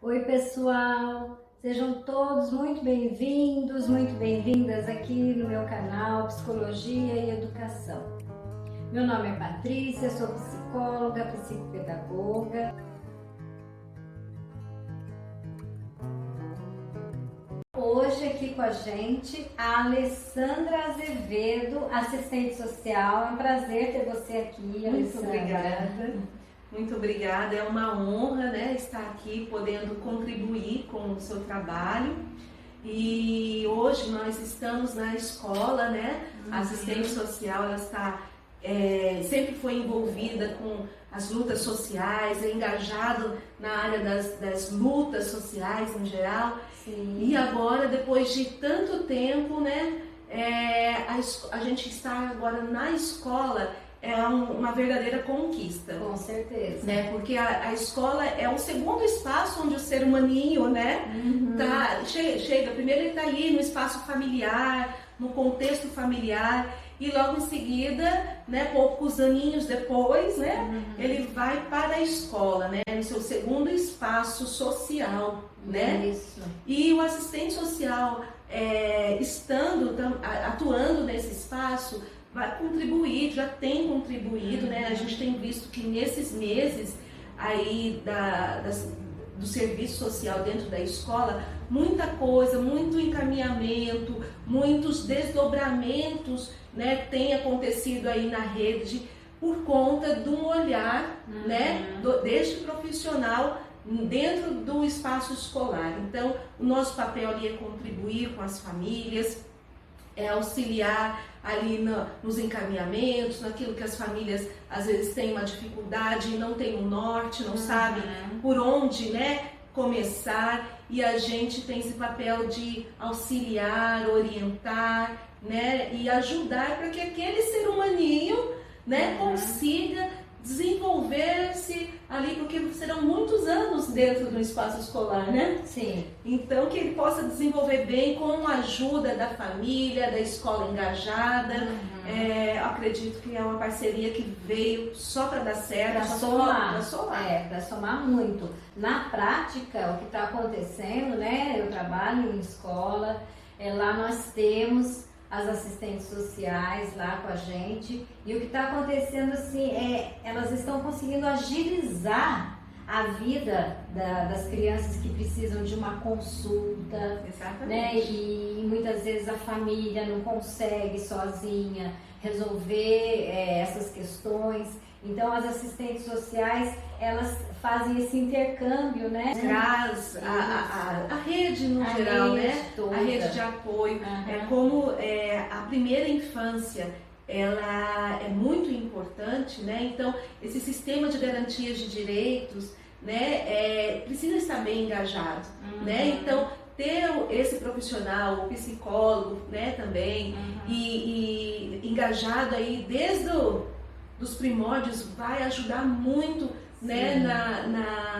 Oi, pessoal! Sejam todos muito bem-vindos, muito bem-vindas aqui no meu canal Psicologia e Educação. Meu nome é Patrícia, sou psicóloga, psicopedagoga. Hoje aqui com a gente a Alessandra Azevedo, assistente social. É um prazer ter você aqui, Alessandra. Muito obrigada. Muito obrigada, é uma honra, né, estar aqui podendo contribuir com o seu trabalho. E hoje nós estamos na escola, né? A assistente social, ela está, sempre foi envolvida com as lutas sociais, é engajado na área das lutas sociais em geral. Sim. E agora, depois de tanto tempo, né, a gente está agora na escola. É uma verdadeira conquista. Com certeza. Né? Porque a escola é o segundo espaço onde o ser humaninho, né, chega. Primeiro ele está ali no espaço familiar, no contexto familiar, e logo em seguida, né, poucos aninhos depois, né, ele vai para a escola, né, no seu segundo espaço social, né? Isso. E o assistente social, atuando nesse espaço, vai contribuir, já tem contribuído, né? A gente tem visto que nesses meses aí do serviço social dentro da escola, muita coisa, muito encaminhamento, muitos desdobramentos, né, tem acontecido aí na rede por conta de um olhar, né, deste profissional dentro do espaço escolar. Então, o nosso papel ali é contribuir com as famílias, auxiliar ali nos encaminhamentos, naquilo que as famílias às vezes têm uma dificuldade e não tem um norte, não sabem por onde, né, começar, e a gente tem esse papel de auxiliar, orientar, né, e ajudar para que aquele ser humaninho, né, consiga desenvolver-se ali, porque serão muitos anos dentro do espaço escolar, né? Sim. Então, que ele possa desenvolver bem com a ajuda da família, da escola engajada. Acredito que é uma parceria que veio só para dar certo, para somar. Para somar muito. Na prática, o que está acontecendo, né? Eu trabalho em escola, lá nós temos as assistentes sociais lá com a gente, e o que está acontecendo assim elas estão conseguindo agilizar a vida das crianças que precisam de uma consulta. Exatamente. Né? E muitas vezes a família não consegue sozinha resolver essas questões. Então as assistentes sociais, elas fazem esse intercâmbio, né? Traz a rede no geral, né? Toda. A rede de apoio. Como a primeira infância, ela é muito importante, né? Então, esse sistema de garantias de direitos, né, precisa estar bem engajado, né? Então, ter esse profissional, o psicólogo, né, também, e engajado aí desde dos primórdios, vai ajudar muito, né,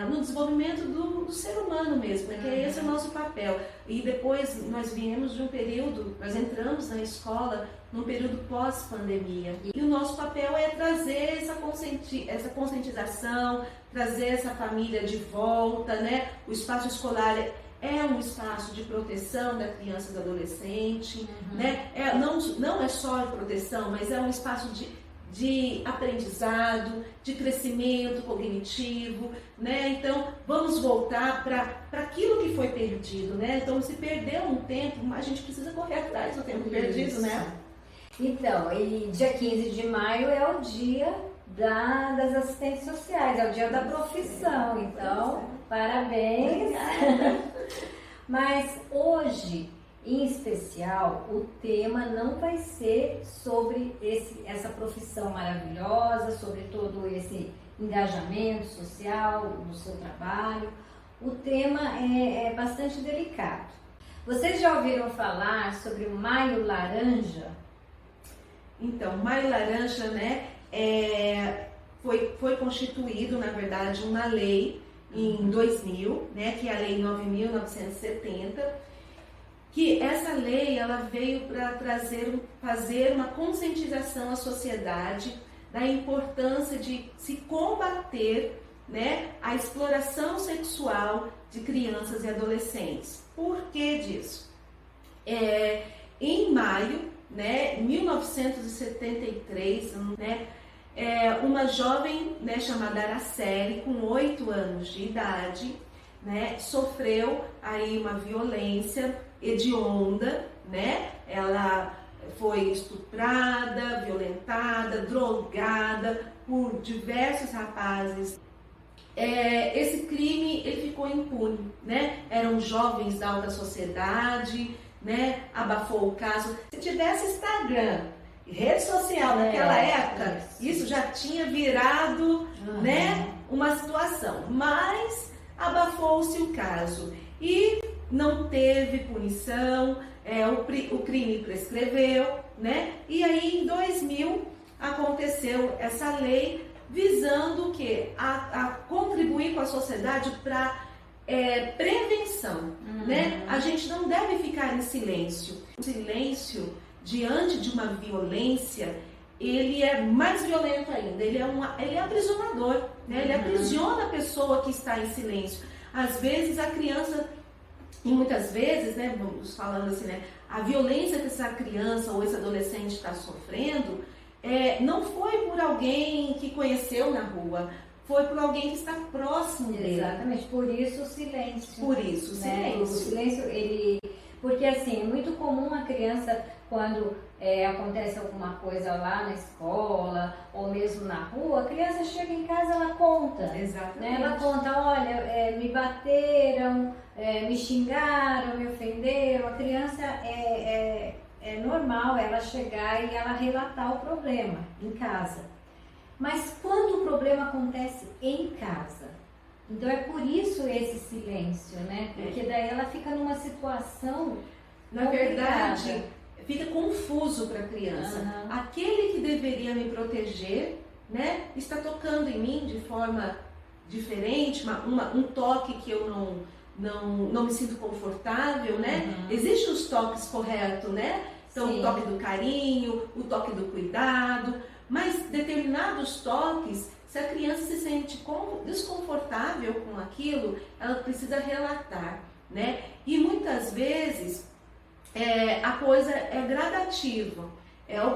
no desenvolvimento do ser humano mesmo, né, que esse é o nosso papel. E depois nós viemos de um período, nós entramos na escola num período pós-pandemia. E o nosso papel é trazer essa conscientização, trazer essa família de volta, né? O espaço escolar é um espaço de proteção da criança e do adolescente, né? Não é só proteção, mas é um espaço de aprendizado, de crescimento cognitivo, né? Então, vamos voltar para aquilo que foi perdido, né? Então, se perdeu um tempo, a gente precisa correr atrás do tempo perdido, né? Então, e dia 15 de maio é o dia das assistentes sociais, é o dia da profissão, então, parabéns! Mas hoje, em especial, o tema não vai ser sobre essa profissão maravilhosa, sobre todo esse engajamento social do seu trabalho. O tema é bastante delicado. Vocês já ouviram falar sobre o Maio Laranja? Então, o Maio Laranja, né, foi constituído, na verdade, uma lei em 2000, né, que é a Lei 9.970, que essa lei ela veio para fazer uma conscientização à sociedade da importância de se combater, né, a exploração sexual de crianças e adolescentes. Por que disso? Em maio, né, 1973, né, uma jovem, né, chamada Araceli, com 8 anos de idade, né, sofreu aí uma violência hedionda, né? Ela foi estuprada, violentada, drogada por diversos rapazes. Esse crime ele ficou impune, né? Eram jovens da alta sociedade, né? Abafou o caso. Se tivesse Instagram, rede social naquela época, isso já tinha virado, né, uma situação. Mas abafou-se o caso e não teve punição, o crime prescreveu, né? E aí em 2000 aconteceu essa lei visando o quê? A contribuir com a sociedade para prevenção, né? A gente não deve ficar em silêncio. O silêncio diante de uma violência, ele é mais violento ainda, ele é aprisionador, né? Ele aprisiona a pessoa que está em silêncio. Às vezes a criança, e muitas vezes, né, vamos falando assim, né, a violência que essa criança ou esse adolescente está sofrendo, não foi por alguém que conheceu na rua, foi por alguém que está próximo dele. Exatamente, por isso o silêncio. Por isso o silêncio. Né? O silêncio, porque assim, é muito comum a criança, quando acontece alguma coisa lá na escola, ou mesmo na rua, a criança chega em casa, ela conta. Exatamente. Né? Ela conta, olha, me bateram, me xingaram, me ofenderam. A criança é normal ela chegar e ela relatar o problema em casa. Mas quando o problema acontece em casa, então é por isso esse silêncio, né? Porque daí ela fica numa situação na verdade, fica confuso para a criança. Aquele que deveria me proteger, né, está tocando em mim de forma diferente, um toque que eu não me sinto confortável, né? Existem os toques corretos, né? Então, sim, o toque do carinho, o toque do cuidado, mas determinados toques, se a criança se sente desconfortável com aquilo, ela precisa relatar, né? E muitas vezes a coisa é gradativa,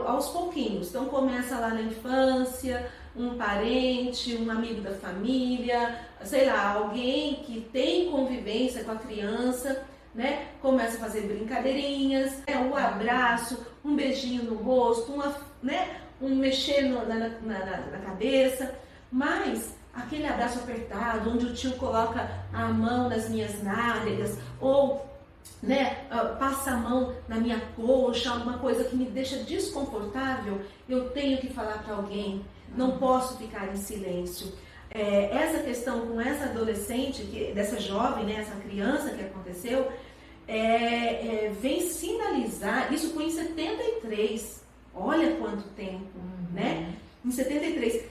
aos pouquinhos. Então começa lá na infância, um parente, um amigo da família, sei lá, alguém que tem convivência com a criança, né? Começa a fazer brincadeirinhas, um abraço, um beijinho no rosto, um mexer na cabeça, mas aquele abraço apertado, onde o tio coloca a mão nas minhas nádegas, ou, né, passa a mão na minha coxa, uma coisa que me deixa desconfortável, eu tenho que falar para alguém, não posso ficar em silêncio. Essa questão com essa adolescente, dessa jovem, né, essa criança que aconteceu, vem sinalizar, isso foi em 73, olha quanto tempo, né? Em 73,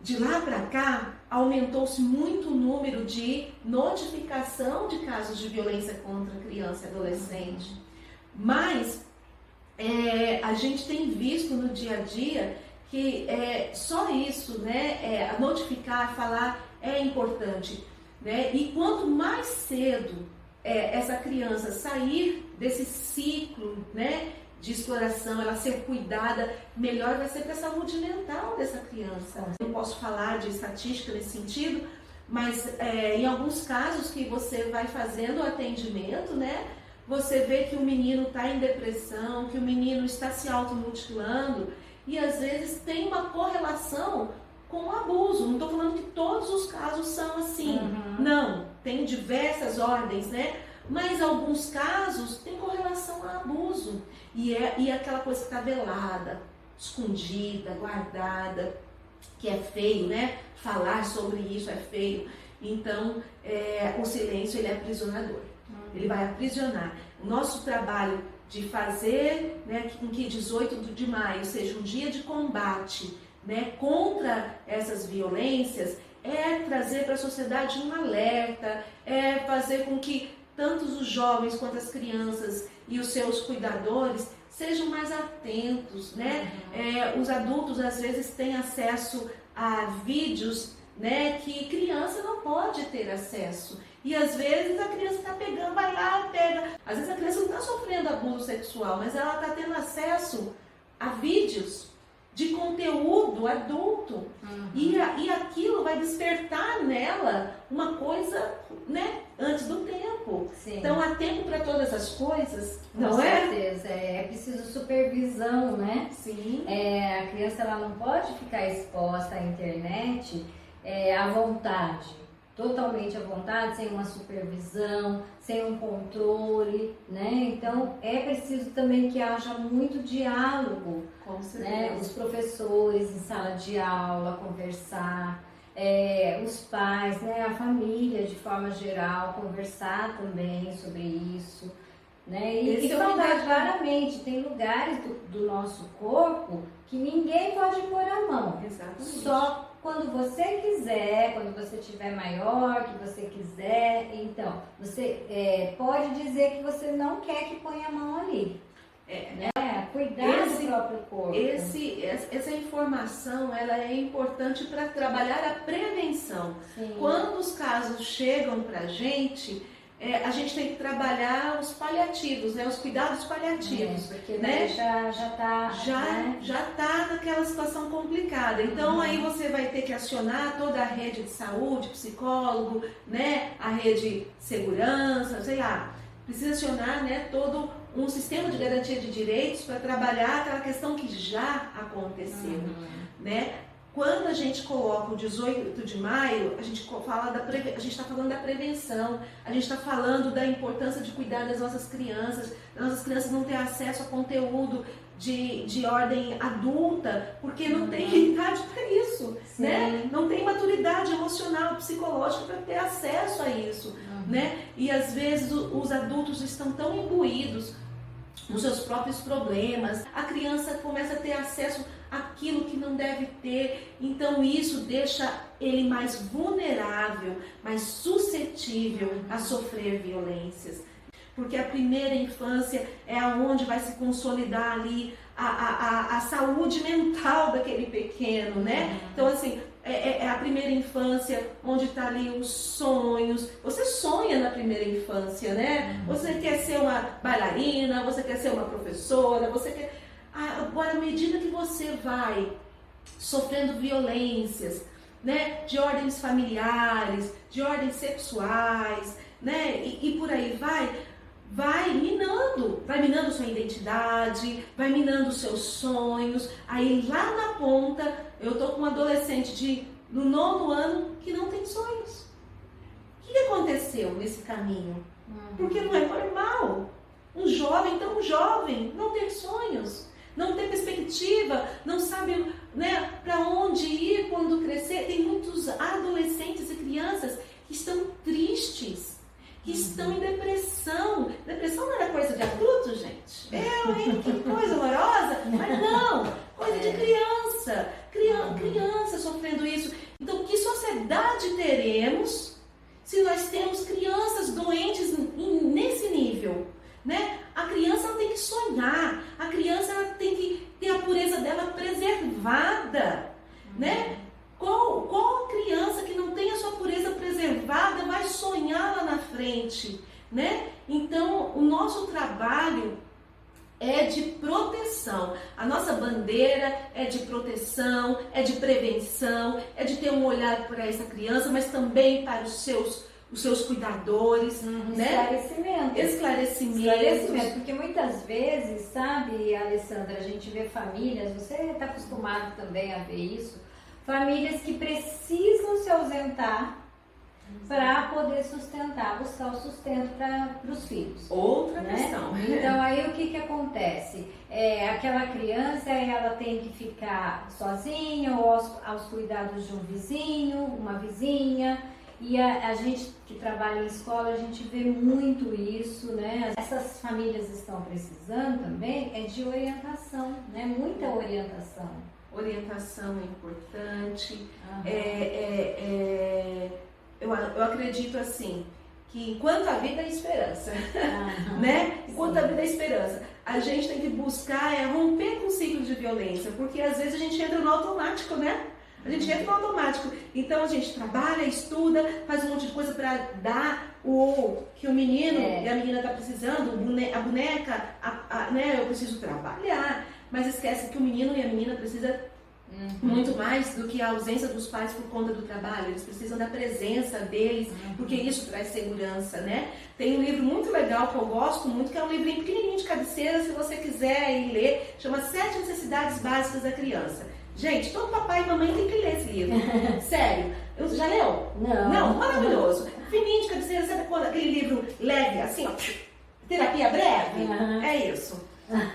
de lá para cá, aumentou-se muito o número de notificação de casos de violência contra criança e adolescente. Mas a gente tem visto no dia a dia que só isso, né, notificar, falar é importante, né? E quanto mais cedo essa criança sair desse ciclo, né, de exploração, ela ser cuidada, melhor vai ser para a saúde mental dessa criança. Eu não posso falar de estatística nesse sentido, mas em alguns casos que você vai fazendo o atendimento, né, você vê que o menino está em depressão, que o menino está se automutilando, e às vezes tem uma correlação com o abuso. Não estou falando que todos os casos são assim, não, tem diversas ordens, né? Mas alguns casos têm correlação a abuso. E aquela coisa que está velada, escondida, guardada, que é feio, né? Falar sobre isso é feio. Então, o silêncio, ele é aprisionador. Ele vai aprisionar. O nosso trabalho de fazer, né, com que 18 de maio seja um dia de combate, né, contra essas violências, trazer para a sociedade um alerta, fazer com que tanto os jovens quanto as crianças e os seus cuidadores sejam mais atentos, né? Os adultos às vezes têm acesso a vídeos, né, que criança não pode ter acesso. E às vezes a criança está pegando, vai lá, pega. Às vezes a criança não está sofrendo abuso sexual, mas ela está tendo acesso a vídeos de conteúdo adulto. E aquilo vai despertar nela uma coisa, né, antes do tempo. Sim. Então há tempo para todas as coisas, não Com é? certeza, é preciso supervisão, né? Sim. A criança ela não pode ficar exposta à internet à vontade, totalmente à vontade, sem uma supervisão, sem um controle, né? Então é preciso também que haja muito diálogo, Com certeza. né? Os professores em sala de aula conversar, os pais, né? A família de forma geral conversar também sobre isso, né? E falar claramente, tem lugares do nosso corpo que ninguém pode pôr a mão. Exatamente. Só quando você quiser, quando você estiver maior, que você quiser, então, você pode dizer que você não quer que ponha a mão ali. Né? Cuidar do próprio corpo. Essa informação ela é importante para trabalhar a prevenção. Sim. Quando os casos chegam para a gente tem que trabalhar os paliativos, né? Os cuidados paliativos. Porque né? já tá naquela situação complicada. Então aí você vai ter que acionar toda a rede de saúde, psicólogo, né? A rede de segurança, sei lá. Precisa acionar, né, todo um sistema de garantia de direitos para trabalhar aquela questão que já aconteceu, né? Quando a gente coloca o 18 de maio, a gente está falando da prevenção, a gente está falando da importância de cuidar das nossas crianças não ter acesso a conteúdo de ordem adulta, porque não tem idade para isso, né? Não tem maturidade emocional, psicológica para ter acesso a isso, né? E às vezes os adultos estão tão imbuídos nos seus próprios problemas, a criança começa a ter acesso àquilo que não deve ter, então isso deixa ele mais vulnerável, mais suscetível a sofrer violências. Porque a primeira infância é onde vai se consolidar ali a saúde mental daquele pequeno, né? Então, assim, é a primeira infância onde está ali os sonhos. Você sonha na primeira infância, né? Você quer ser uma bailarina, você quer ser uma professora, você quer... Agora, à medida que você vai sofrendo violências, né? De ordens familiares, de ordens sexuais, né? E por aí vai minando sua identidade, vai minando os seus sonhos. Aí lá na ponta, eu tô com um adolescente no 9º ano que não tem sonhos. O que aconteceu nesse caminho? Porque não é normal. Um jovem tão jovem não ter sonhos, não ter perspectiva, não sabe, né, para onde ir quando crescer. Tem muitos adolescentes e crianças que estão tristes, que estão em depressão. Depressão não era coisa de adulto, gente. Que coisa horrorosa. Mas não, coisa de criança. Criança sofrendo isso. Então, que sociedade teremos se nós temos crianças doentes nesse nível, né? A criança ela tem que sonhar. A criança ela tem que ter a pureza dela preservada, né? Qual criança que não tem a sua pureza preservada vai sonhar lá na frente, né? Então, o nosso trabalho é de proteção. A nossa bandeira é de proteção, é de prevenção, é de ter um olhar para essa criança, mas também para os seus cuidadores, né? Esclarecimento. Porque muitas vezes, sabe, Alessandra, a gente vê famílias, você está acostumado também a ver isso, famílias que precisam se ausentar para poder buscar o sustento para os filhos. Outra né? questão. Então aí o que acontece? Aquela criança ela tem que ficar sozinha ou aos cuidados de um vizinho, uma vizinha. E a gente que trabalha em escola, a gente vê muito isso, né? Essas famílias estão precisando também de orientação, né? Muita orientação. Orientação é importante. Eu acredito assim, que enquanto a vida é esperança, né? Enquanto a vida é esperança, a gente tem que buscar romper com o ciclo de violência, porque às vezes a gente entra no automático, né? A gente entra no automático. Então a gente trabalha, estuda, faz um monte de coisa para dar o que o menino e a menina está precisando, a boneca, né? Eu preciso trabalhar, mas esquece que o menino e a menina precisam muito mais do que a ausência dos pais por conta do trabalho. Eles precisam da presença deles, porque isso traz segurança, né? Tem um livro muito legal que eu gosto muito, que é um livrinho pequenininho de cabeceira, se você quiser ir ler, chama 7 Necessidades Básicas da Criança. Gente, todo papai e mamãe tem que ler esse livro. Sério. Já leu? Não, maravilhoso. Fininho de cabeceira, sabe quando aquele livro leve, assim, ó, terapia breve? É isso.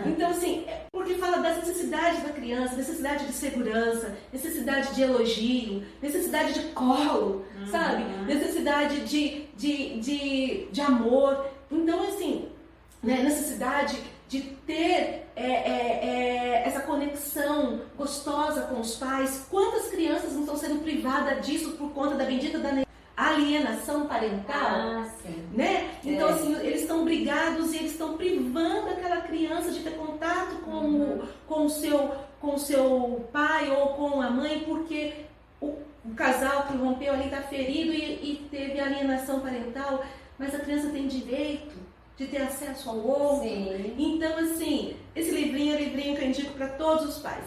Então, assim, porque fala das necessidades da criança, necessidade de segurança, necessidade de elogio, necessidade de colo, sabe? Necessidade de amor. Então, assim, né, necessidade de ter essa conexão gostosa com os pais. Quantas crianças não estão sendo privadas disso por conta da bendita da alienação parental, né? Então, assim, eles estão brigados e eles estão privando aquela criança de ter contato com o seu pai ou com a mãe, porque o casal que rompeu ali está ferido e teve alienação parental, mas a criança tem direito de ter acesso ao outro. Então, assim, esse livrinho é um livrinho que eu indico para todos os pais,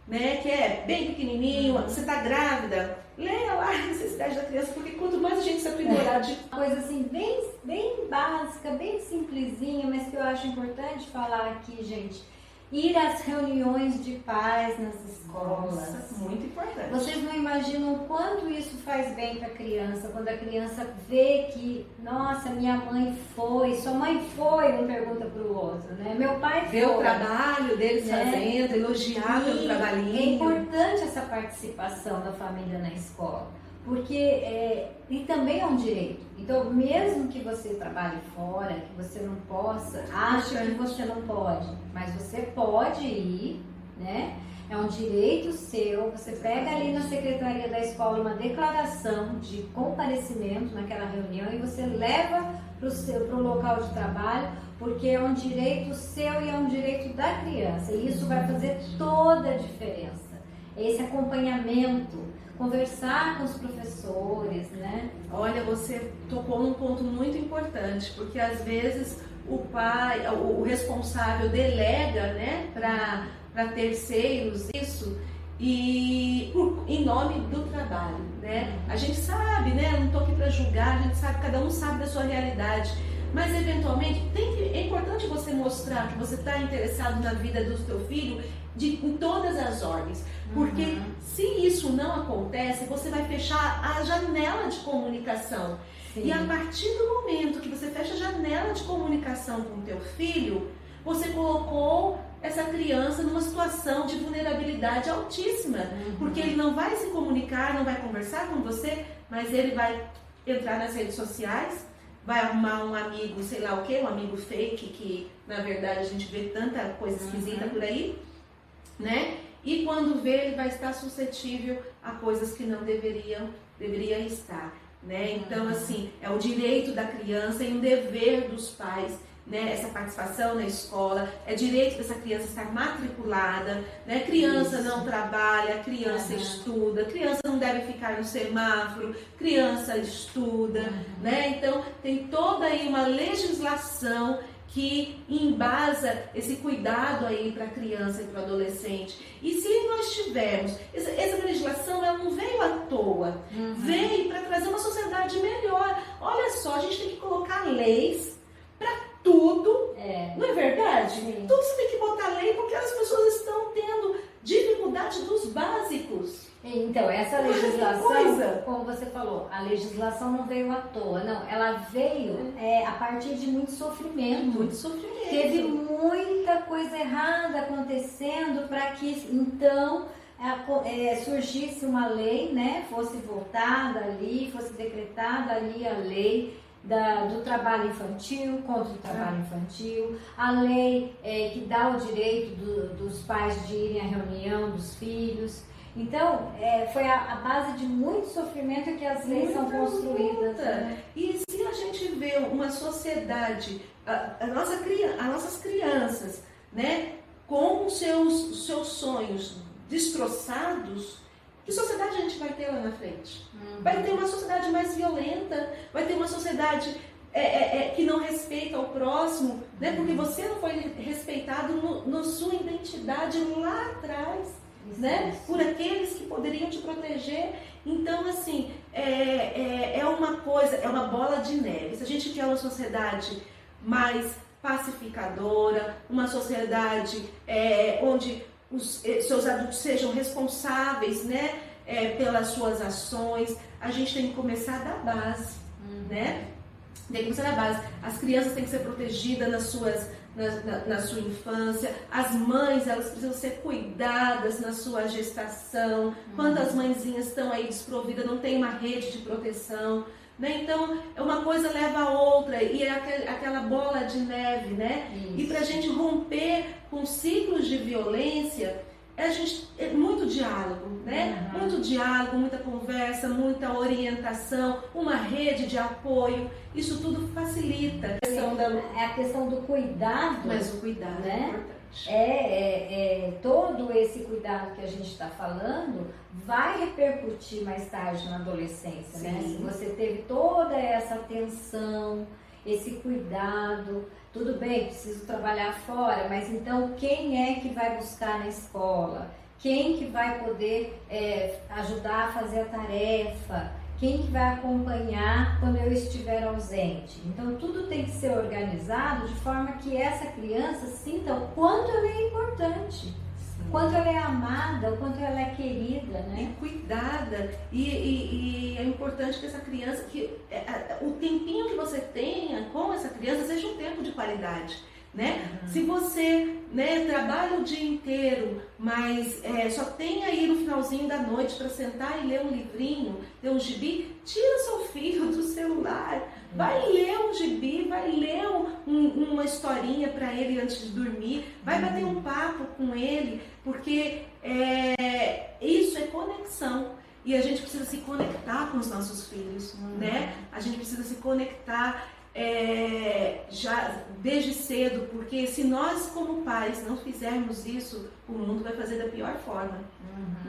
né? Que é bem pequenininho, você está grávida, leia lá a necessidade da criança, porque quanto mais a gente se aprimorar de... Uma coisa assim, bem básica, bem simplesinha, mas que eu acho importante falar aqui, gente. Ir às reuniões de pais nas escolas. Nossa, muito importante. Vocês não imaginam o quanto isso faz bem para a criança, quando a criança vê que, nossa, minha mãe foi, sua mãe foi, um pergunta para o outro, né? Meu pai foi. Ver o trabalho deles fazendo, elogiar pelo trabalhinho. É importante essa participação da família na escola, porque e também é um direito. Então, mesmo que você trabalhe fora, que você não possa, ache que você não pode, mas você pode ir, né? É um direito seu. Você pega ali na secretaria da escola uma declaração de comparecimento naquela reunião e você leva para o local de trabalho, porque é um direito seu e é um direito da criança. E isso vai fazer toda a diferença. Esse acompanhamento, conversar com os professores, né? Olha, você tocou num ponto muito importante, porque às vezes o pai, o responsável delega, né, para terceiros isso, e em nome do trabalho, né? A gente sabe, né? Eu não estou aqui para julgar, a gente sabe, cada um sabe da sua realidade, mas eventualmente é importante você mostrar que você está interessado na vida do seu filho em todas as ordens. Porque se isso não acontece, você vai fechar a janela de comunicação. E a partir do momento que você fecha a janela de comunicação com o teu filho, você colocou essa criança numa situação de vulnerabilidade altíssima. Porque ele não vai se comunicar, não vai conversar com você, mas ele vai entrar nas redes sociais, vai arrumar um amigo, sei lá o que, um amigo fake, que na verdade a gente vê tanta coisa esquisita por aí, né? E quando vê, ele vai estar suscetível a coisas que não deveria estar, né? Então, assim, é o direito da criança e um dever dos pais, né? Essa participação na escola, é direito dessa criança estar matriculada, né? Criança não trabalha, criança estuda, criança não deve ficar no semáforo, criança estuda, né? Então, tem toda aí uma legislação que embasa esse cuidado aí para a criança e para o adolescente. E se nós tivermos, essa legislação ela não veio à toa, veio para trazer uma sociedade melhor. Olha só, a gente tem que colocar leis para tudo, não é verdade? Tudo você tem que botar lei porque as pessoas estão tendo dificuldade dos básicos. Então, essa legislação, como você falou, a legislação não veio à toa, não, ela veio a partir de muito sofrimento. Muito sofrimento. Teve muita coisa errada acontecendo para que, então, surgisse uma lei, né, fosse votada ali, fosse decretada ali a lei do trabalho infantil, contra o trabalho infantil, a lei que dá o direito dos pais de irem à reunião dos filhos. Então, foi a base de muito sofrimento que as leis são construídas. Né? E se a gente vê uma sociedade, as nossas crianças, né, com os seus sonhos destroçados, Que sociedade a gente vai ter lá na frente? Vai ter uma sociedade mais violenta, vai ter uma sociedade que não respeita o próximo, né? Porque você não foi respeitado na sua identidade lá atrás, né? Por aqueles que poderiam te proteger. Então, assim, é uma coisa, é uma bola de neve. Se a gente quer uma sociedade mais pacificadora, uma sociedade onde os seus adultos sejam responsáveis, né, pelas suas ações, a gente tem que começar da base, né? Tem que começar da base. As crianças têm que ser protegidas na sua infância. As mães, elas precisam ser cuidadas na sua gestação. Quantas mãezinhas estão aí desprovidas, não tem uma rede de proteção, né? Então, uma coisa leva a outra e é aquela bola de neve, né? Isso. E para a gente romper com ciclos de violência, é muito diálogo, né? Muito diálogo, muita conversa, muita orientação, uma rede de apoio. Isso tudo facilita. É a questão do cuidado. Mas o cuidado, né? É importante. Todo esse cuidado que a gente está falando vai repercutir mais tarde na adolescência, né? Se você teve toda essa atenção, esse cuidado, tudo bem, preciso trabalhar fora, mas então quem é que vai buscar na escola? Quem que vai poder ajudar a fazer a tarefa? Quem que vai acompanhar quando eu estiver ausente? Então tudo tem que ser organizado de forma que essa criança sinta o quanto ela é importante, o quanto ela é amada, o quanto ela é querida, né? E cuidada. E é importante que essa criança, o tempinho que você tenha com essa criança seja um tempo de qualidade, né? Se você, né, trabalha o dia inteiro, mas só tem aí no finalzinho da noite para sentar e ler um livrinho, ler um gibi, tira seu filho do celular, vai ler um gibi, vai ler uma historinha para ele antes de dormir, vai bater um papo com ele, porque isso é conexão. E a gente precisa se conectar com os nossos filhos, né? A gente precisa se conectar já desde cedo, porque se nós como pais não fizermos isso, o mundo vai fazer da pior forma,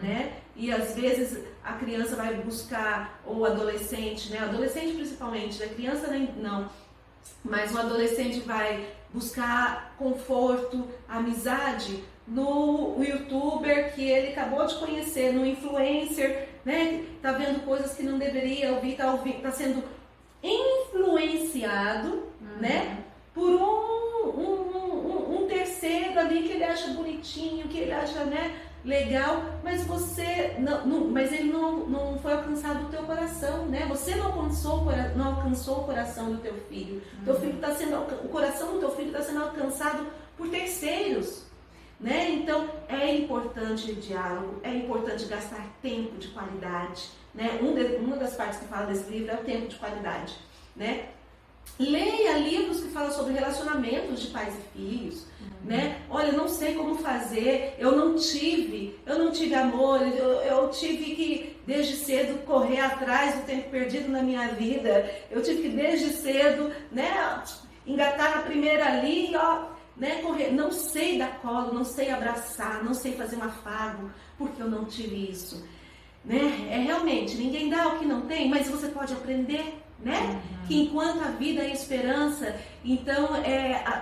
né? E às vezes a criança vai buscar, ou o adolescente, né? Adolescente principalmente, né? Criança nem não, mas o adolescente vai buscar conforto, amizade no youtuber que ele acabou de conhecer, no influencer, né? Tá vendo coisas que não deveria ouvir, tá sendo influenciado, né, por um terceiro ali que ele acha bonitinho, que ele acha, né, legal, mas você mas ele não foi alcançado o teu coração, né? Você não alcançou o coração do teu filho. Teu filho o coração do teu filho está sendo alcançado por terceiros, né? Então é importante o diálogo, é importante gastar tempo de qualidade, né? Uma das partes que fala desse livro é o tempo de qualidade, né? Leia livros que falam sobre relacionamentos de pais e filhos, né? Olha, eu não sei como fazer, eu não tive amor, eu tive que desde cedo correr atrás do tempo perdido na minha vida, eu tive que desde cedo, né, engatar na primeira ali, ó, né, correr, não sei dar colo, não sei abraçar, não sei fazer um afago, porque eu não tive isso, né? Realmente, ninguém dá o que não tem, mas você pode aprender, né? Que enquanto a vida é esperança, então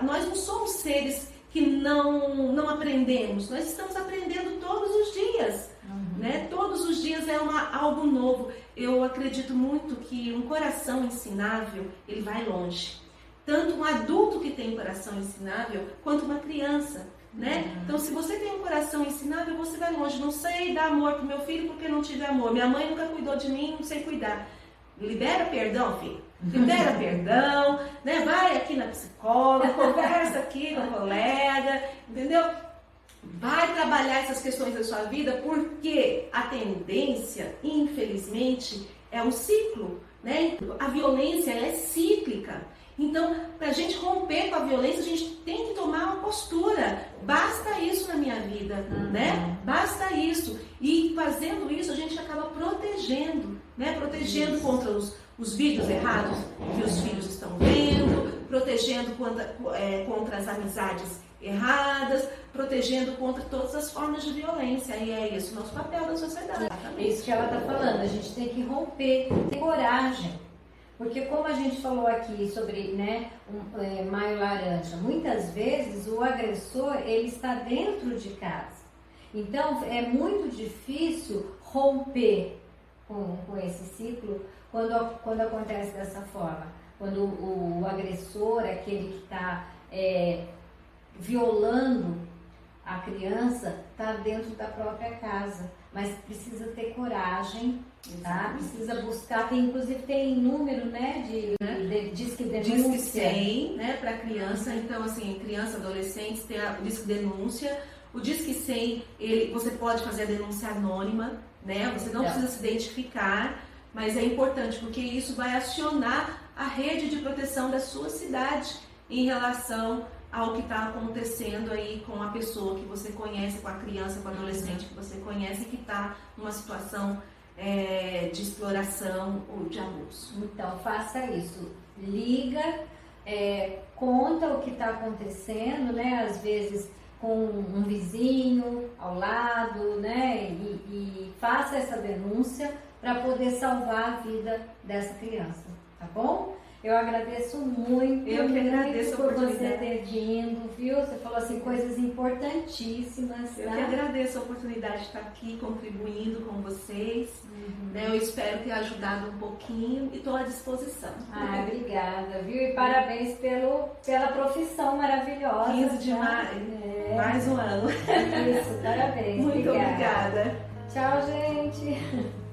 nós não somos seres que não aprendemos, nós estamos aprendendo todos os dias, né? Todos os dias é algo novo. Eu acredito muito que um coração ensinável, ele vai longe. Tanto um adulto que tem coração ensinável, quanto uma criança, né? Então, se você tem um coração ensinável, você vai longe. Não sei dar amor pro meu filho porque não tive amor. Minha mãe nunca cuidou de mim, não sei cuidar. Libera perdão, filho. Libera perdão, né? Vai aqui na psicóloga, conversa aqui com a colega, entendeu? Vai trabalhar essas questões da sua vida, porque a tendência, infelizmente, é um ciclo, né? A violência é cíclica. Então, para a gente romper com a violência, a gente tem que tomar uma postura. Basta isso na minha vida, né? Basta isso. E fazendo isso, a gente acaba protegendo, né? Protegendo contra os vídeos errados que os filhos estão vendo, protegendo contra as amizades erradas, protegendo contra todas as formas de violência. E é esse o nosso papel da sociedade. É isso que ela está falando, a gente tem que romper, ter coragem. Porque como a gente falou aqui sobre, né, maio laranja, muitas vezes o agressor ele está dentro de casa. Então é muito difícil romper com esse ciclo quando acontece dessa forma. Quando o agressor, aquele que está violando a criança, está dentro da própria casa. Mas precisa ter coragem, tá? Precisa buscar, inclusive tem número, né, de Disque Denúncia. Disque 100, né, para criança. Então, assim, criança, adolescentes, tem o Disque Denúncia. O Disque 100, você pode fazer a denúncia anônima, né? Você não precisa se identificar, mas é importante porque isso vai acionar a rede de proteção da sua cidade em relação ao que está acontecendo aí com a pessoa que você conhece, com a criança, com o adolescente que você conhece, que está numa situação de exploração ou de abuso. Então, faça isso. Liga, conta o que está acontecendo, né? Às vezes com um vizinho ao lado, né? E faça essa denúncia para poder salvar a vida dessa criança, tá bom? Eu agradeço muito, eu que agradeço por você ter vindo, viu? Você falou assim coisas importantíssimas. Eu que agradeço a oportunidade de estar aqui contribuindo com vocês. Né? Eu espero ter ajudado um pouquinho e estou à disposição. Obrigada, viu? E parabéns pela profissão maravilhosa. 15 de maio, mais um ano. Isso, parabéns. Muito obrigada. Tchau, gente.